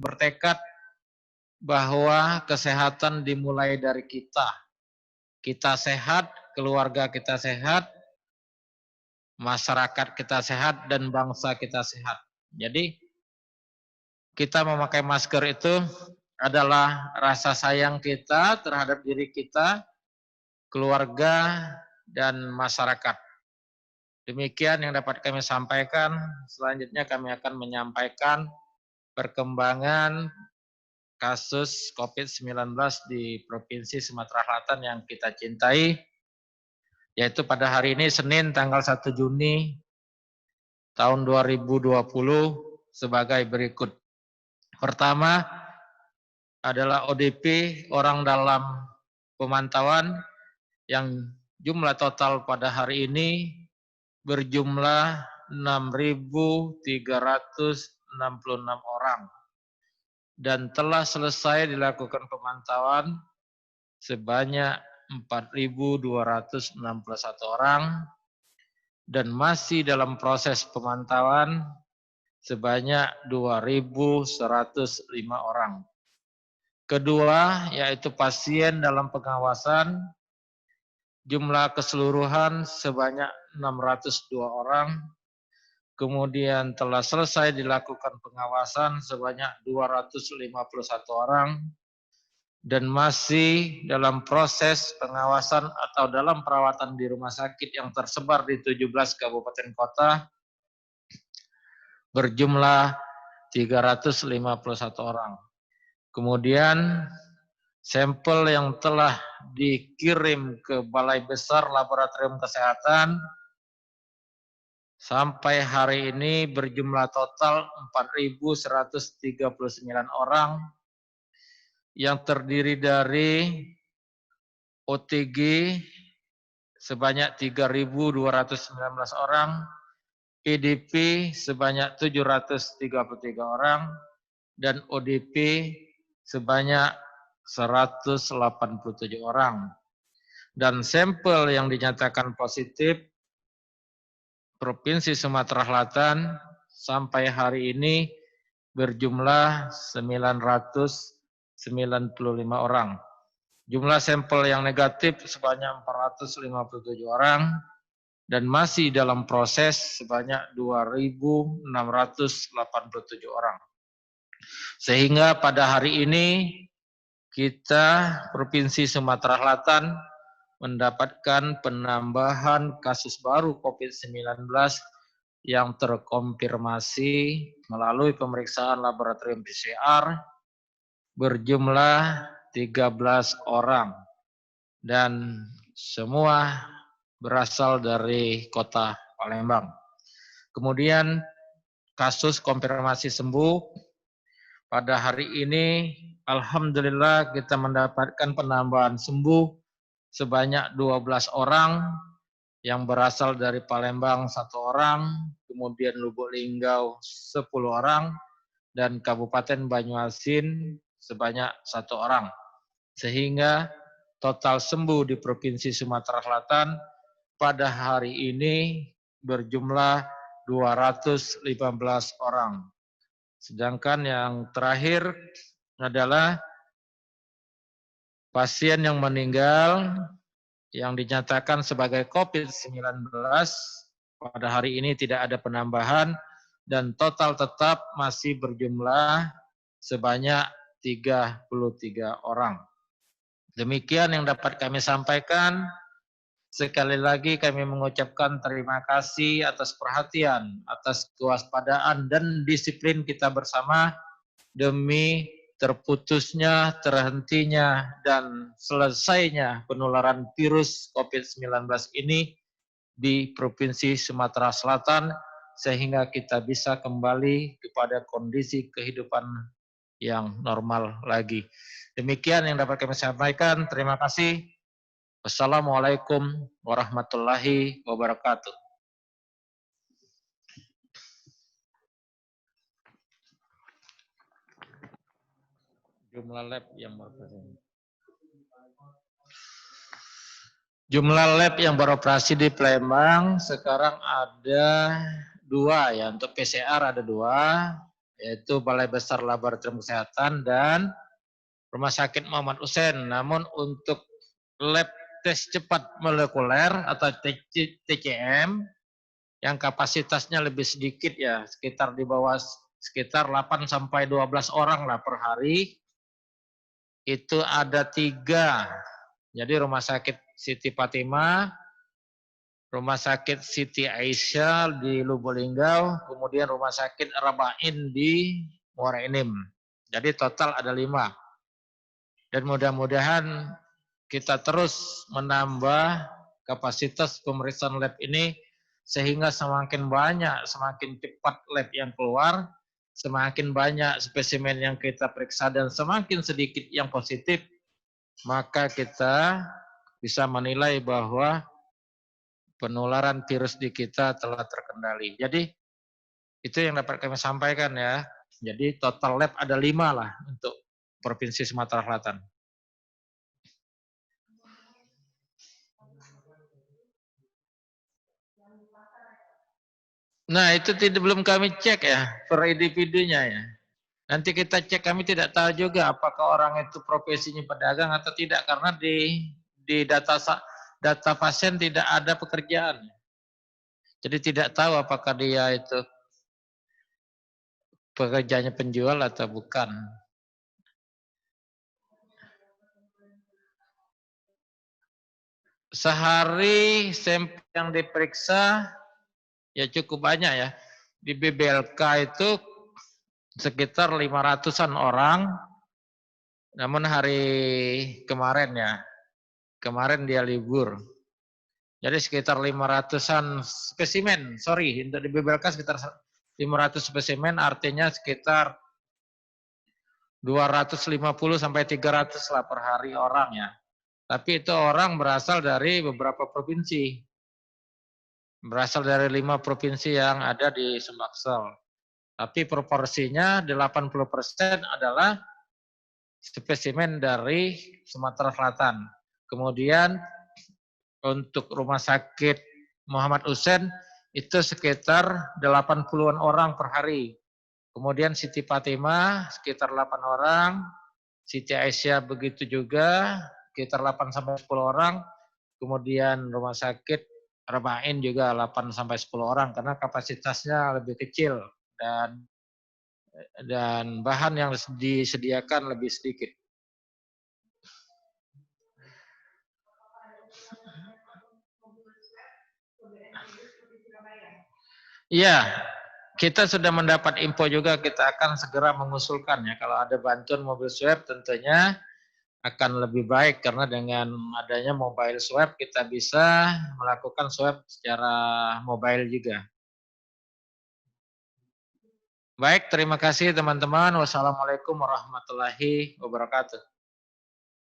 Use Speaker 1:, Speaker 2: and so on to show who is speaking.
Speaker 1: bertekad bahwa kesehatan dimulai dari kita. Kita sehat, keluarga kita sehat, masyarakat kita sehat, dan bangsa kita sehat. Jadi kita memakai masker itu adalah rasa sayang kita terhadap diri kita, keluarga, dan masyarakat. Demikian yang dapat kami sampaikan. Selanjutnya kami akan menyampaikan perkembangan kasus COVID-19 di Provinsi Sumatera Selatan yang kita cintai, yaitu pada hari ini Senin tanggal 1 Juni tahun 2020 sebagai berikut. Pertama adalah ODP, orang dalam pemantauan, yang jumlah total pada hari ini berjumlah 6.366 orang dan telah selesai dilakukan pemantauan sebanyak 4.261 orang dan masih dalam proses pemantauan sebanyak 2.105 orang. Kedua, yaitu pasien dalam pengawasan, jumlah keseluruhan sebanyak 602 orang, kemudian telah selesai dilakukan pengawasan sebanyak 251 orang, dan masih dalam proses pengawasan atau dalam perawatan di rumah sakit yang tersebar di 17 kabupaten kota berjumlah 351 orang. Kemudian sampel yang telah dikirim ke Balai Besar Laboratorium Kesehatan sampai hari ini berjumlah total 4.139 orang yang terdiri dari OTG sebanyak 3.219 orang, PDP sebanyak 733 orang, dan ODP sebanyak 187 orang. Dan sampel yang dinyatakan positif Provinsi Sumatera Selatan sampai hari ini berjumlah 995 orang. Jumlah sampel yang negatif sebanyak 457 orang dan masih dalam proses sebanyak 2.687 orang. Sehingga pada hari ini kita Provinsi Sumatera Selatan mendapatkan penambahan kasus baru COVID-19 yang terkonfirmasi melalui pemeriksaan laboratorium PCR berjumlah 13 orang dan semua berasal dari kota Palembang. Kemudian kasus konfirmasi sembuh pada hari ini alhamdulillah kita mendapatkan penambahan sembuh sebanyak 12 orang yang berasal dari Palembang 1 orang, kemudian Lubuk Linggau 10 orang, dan Kabupaten Banyuasin sebanyak 1 orang. Sehingga total sembuh di Provinsi Sumatera Selatan pada hari ini berjumlah 215 orang. Sedangkan yang terakhir adalah pasien yang meninggal yang dinyatakan sebagai COVID-19 pada hari ini tidak ada penambahan dan total tetap masih berjumlah sebanyak 33 orang. Demikian yang dapat kami sampaikan. Sekali lagi kami mengucapkan terima kasih atas perhatian, atas kewaspadaan dan disiplin kita bersama demi terputusnya, terhentinya, dan selesainya penularan virus COVID-19 ini di Provinsi Sumatera Selatan sehingga kita bisa kembali kepada kondisi kehidupan yang normal lagi. Demikian yang dapat kami sampaikan. Terima kasih. Wassalamualaikum warahmatullahi wabarakatuh. Jumlah lab yang beroperasi. Jumlah lab yang beroperasi di Palembang sekarang ada 2 ya. Untuk PCR ada 2, yaitu Balai Besar Laboratorium Kesehatan dan Rumah Sakit Muhammad Hussein. Namun untuk lab tes cepat molekuler atau TCM yang kapasitasnya lebih sedikit ya, sekitar di bawah sekitar 8 sampai 12 orang lah per hari. Itu ada 3. Jadi Rumah Sakit Siti Fatimah, Rumah Sakit Siti Aisyah di Lubuk-Linggau, kemudian Rumah Sakit Rabain di Muara Enim. Jadi total ada 5. Dan mudah-mudahan kita terus menambah kapasitas pemeriksaan lab ini sehingga semakin banyak, semakin cepat lab yang keluar, semakin banyak spesimen yang kita periksa dan semakin sedikit yang positif, maka kita bisa menilai bahwa penularan virus di kita telah terkendali. Jadi itu yang dapat kami sampaikan ya. Jadi total lab ada 5 lah untuk Provinsi Sumatera Selatan. Nah, itu belum kami cek ya, per individunya ya. Nanti kita cek, kami tidak tahu juga apakah orang itu profesinya pedagang atau tidak, karena di data pasien tidak ada pekerjaan. Jadi tidak tahu apakah dia itu pekerjaannya penjual atau bukan. Sehari sampel yang diperiksa ya cukup banyak ya. Di BBLK itu sekitar 500-an orang. Namun hari kemarin ya, kemarin dia libur. Jadi sekitar 500-an spesimen, untuk di BBLK sekitar 500 spesimen, artinya sekitar 250 sampai 300 lah per hari orang ya. Tapi itu orang berasal dari beberapa provinsi. Berasal dari 5 provinsi yang ada di Sumbaksel. Tapi proporsinya 80% adalah spesimen dari Sumatera Selatan. Kemudian untuk Rumah Sakit Muhammad Hussein itu sekitar 80-an orang per hari. Kemudian Siti Fatimah sekitar 8 orang, Siti Aisyah begitu juga, sekitar 8 sampai 10 orang. Kemudian Rumah Sakit Rabain juga 8 sampai 10 orang karena kapasitasnya lebih kecil dan bahan yang disediakan lebih sedikit. Iya, kita sudah mendapat info juga, kita akan segera mengusulkan ya, kalau ada bantuan mobil swab tentunya akan lebih baik karena dengan adanya mobile swab kita bisa melakukan swab secara mobile juga. Baik, terima kasih teman-teman. Wassalamualaikum warahmatullahi wabarakatuh.